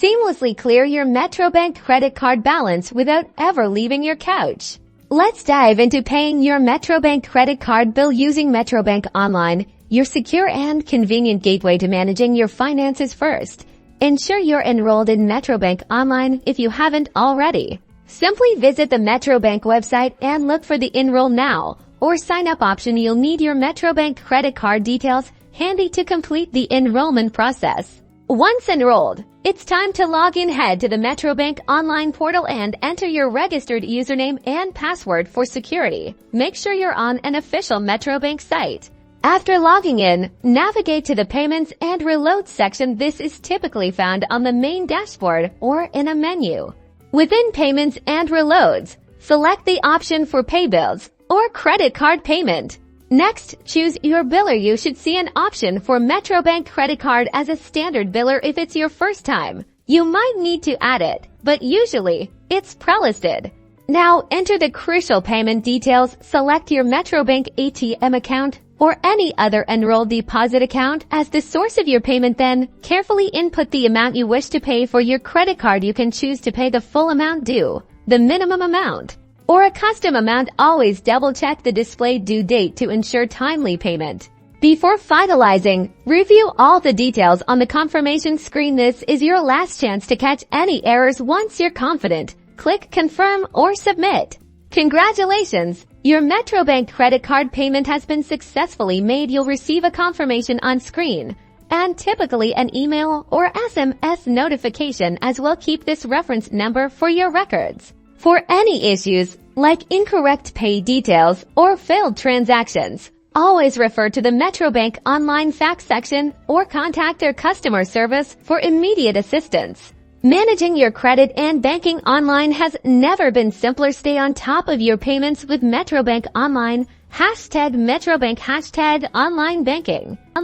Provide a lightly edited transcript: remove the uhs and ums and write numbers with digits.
Seamlessly clear your Metrobank credit card balance without ever leaving your couch. Let's dive into paying your Metrobank credit card bill using Metrobank Online, your secure and convenient gateway to managing your finances first. Ensure you're enrolled in Metrobank Online if you haven't already. Simply visit the Metrobank website and look for the Enroll Now or Sign Up option. You'll need your Metrobank credit card details handy to complete the enrollment process. Once enrolled, it's time to log in. Head to the Metrobank Online portal and enter your registered username and password for security. Make sure you're on an official Metrobank site. After logging in, navigate to the Payments and Reloads section. This is typically found on the main dashboard or in a menu. Within Payments and Reloads, select the option for Pay Bills or Credit Card Payment. Next, choose your biller. You should see an option for Metrobank Credit Card as a standard biller. If it's your first time, you might need to add it, but usually it's prelisted. Now, enter the crucial payment details. Select your Metrobank ATM account or any other enrolled deposit account as the source of your payment. Then, carefully input the amount you wish to pay for your credit card. You can choose to pay the full amount due, the minimum amount, or a custom amount. Always double-check the displayed due date to ensure timely payment. Before finalizing, review all the details on the confirmation screen. This is your last chance to catch any errors. Once you're confident, click Confirm or Submit. Congratulations! Your Metrobank credit card payment has been successfully made. You'll receive a confirmation on screen and typically an email or SMS notification as well. Keep this reference number for your records. For any issues like incorrect pay details or failed transactions, always refer to the Metrobank Online fax section or contact their customer service for immediate assistance. Managing your credit and banking online has never been simpler. Stay on top of your payments with Metrobank Online. #Metrobank #online banking.